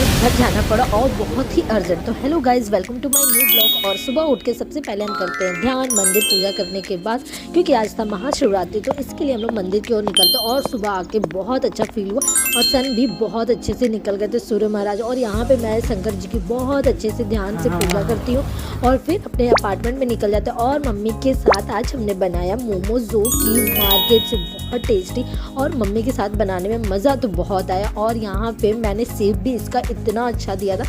घर जाना पड़ा और बहुत ही अर्जेंट। तो hello guys, welcome to my new blog. और सुबह उठ के सबसे पहले हम करते हैं ध्यान, मंदिर पूजा करने के बाद, क्योंकि आज था महाशिवरात्रि, तो इसके लिए हम लोग मंदिर की ओर निकलते। और सुबह आके बहुत अच्छा फील हुआ और सन भी बहुत अच्छे से निकल गए थे, सूर्य महाराज। और यहाँ पे मैं शंकर जी की बहुत अच्छे से ध्यान से पूजा करती हूँ और फिर अपने अपार्टमेंट में निकल जाते हैं। और मम्मी के साथ आज हमने बनाया मोमोज, जो कि मार्केट से बहुत टेस्टी, और मम्मी के साथ बनाने में मज़ा तो बहुत आया। और यहाँ पे मैंने सेब भी इसका इतना अच्छा दिया था,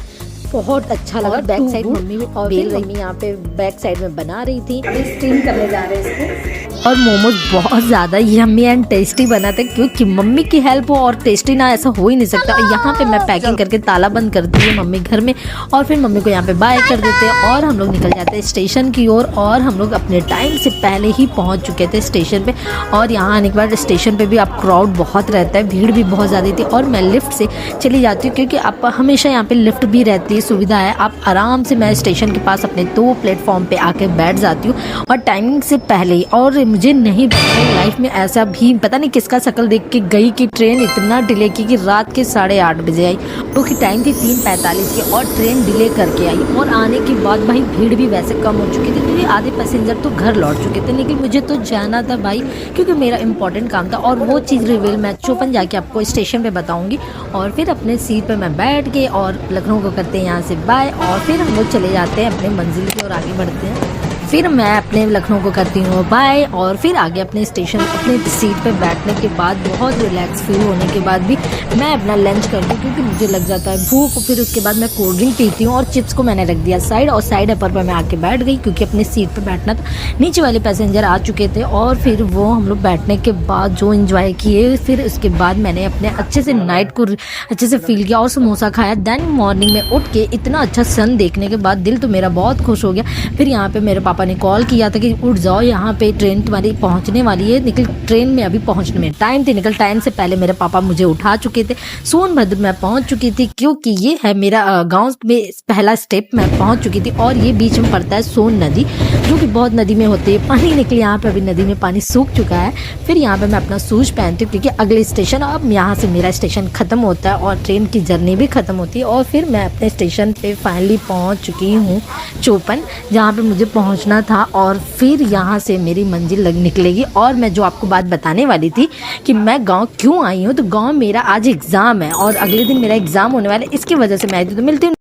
बहुत अच्छा लगा। बैक साइड मम्मी भी और बेल रही, यहाँ पे बैक साइड में बना रही थी। स्टीम करने जा रहे हैं इसको। और मोमोज बहुत ज़्यादा यम्मी एंड टेस्टी बना था, क्योंकि मम्मी की हेल्प हो और टेस्टी ना ऐसा हो ही नहीं सकता। यहाँ पे मैं पैकिंग करके ताला बंद करती हूँ मम्मी घर में, और फिर मम्मी को यहाँ पे बाय कर देते हैं और हम लोग निकल जाते हैं स्टेशन की ओर। और हम लोग अपने टाइम से पहले ही पहुँच चुके थे स्टेशन पे। और यहाँ आने के बाद स्टेशन पे भी अब क्राउड बहुत रहता है, भीड़ भी बहुत ज़्यादा थी। और मैं लिफ्ट से चली जाती हूँ, क्योंकि आप हमेशा यहाँ पे लिफ्ट भी रहती है, सुविधा है। आप आराम से, मैं स्टेशन के पास अपने 2 प्लेटफॉर्म पे आके बैठ जाती हूँ और टाइमिंग से पहले ही। और मुझे नहीं पता लाइफ में ऐसा भी, पता नहीं किसका शक्ल देख के गई कि ट्रेन इतना डिले की कि रात के 8:30 बजे आई, क्योंकि टाइम थी 3:45 की और ट्रेन डिले करके आई। और आने के बाद भाई भीड़ भी वैसे कम हो चुकी थी, क्योंकि आधे पैसेंजर तो घर लौट चुके थे, लेकिन मुझे तो जाना था भाई, क्योंकि मेरा इंपॉर्टेंट काम था। और वो चीज़ रिवील मैं चौपन जाके आपको स्टेशन पे बताऊंगी। और फिर अपने सीट पे मैं बैठ के और लखनऊ को करते हैं यहाँ से बाय। और फिर हम लोग चले जाते हैं अपने मंजिल की ओर, आगे बढ़ते हैं। फिर मैं अपने लखनऊ को करती हूँ बाय। और फिर आगे अपने स्टेशन, अपने सीट पे बैठने के बाद बहुत रिलैक्स फील होने के बाद भी मैं अपना लंच करती हूँ, क्योंकि मुझे लग जाता है भूख। फिर उसके बाद मैं कोल्ड ड्रिंक पीती हूँ और चिप्स को मैंने रख दिया साइड, और साइड अपर पर मैं आके बैठ गई, क्योंकि अपने सीट पर बैठना था। नीचे वाले पैसेंजर आ चुके थे और फिर वो हम लोग बैठने के बाद जो इन्जॉय किए, फिर उसके बाद मैंने अपने अच्छे से नाइट को अच्छे से फील किया और समोसा खाया। देन मॉर्निंग में उठ के इतना अच्छा सन देखने के बाद दिल तो मेरा बहुत खुश हो गया। फिर यहाँ पे मेरे पापा ने कॉल किया था कि उठ जाओ, यहाँ पे ट्रेन तुम्हारी पहुँचने वाली है, निकल। ट्रेन में अभी पहुँचने में टाइम थी, निकल टाइम से पहले मेरे पापा मुझे उठा चुके थे। सोनभद्र में पहुँच चुकी थी, क्योंकि ये है मेरा गांव में पहला स्टेप में पहुँच चुकी थी। और ये बीच में पड़ता है सोन नदी, जो कि बहुत नदी में होती है, पानी निकले। यहाँ पे अभी नदी में पानी सूख चुका है। फिर यहाँ पे मैं अपना शूज पहनती हूँ, क्योंकि अगले स्टेशन, अब यहाँ से मेरा स्टेशन खत्म होता है और ट्रेन की जर्नी भी खत्म होती है। और फिर मैं अपने स्टेशन पे फाइनली पहुँच चुकी हूँ, चौपन, जहाँ पे मुझे पहुँचना था। और फिर यहाँ से मेरी मंजिल निकलेगी। और मैं जो आपको बात बताने वाली थी कि मैं गांव क्यों आई हूँ, तो गांव मेरा आज एग्ज़ाम है और अगले दिन मेरा एग्ज़ाम होने वाला है, इसकी वजह से मैं आई थी। तो मिलती हूँ।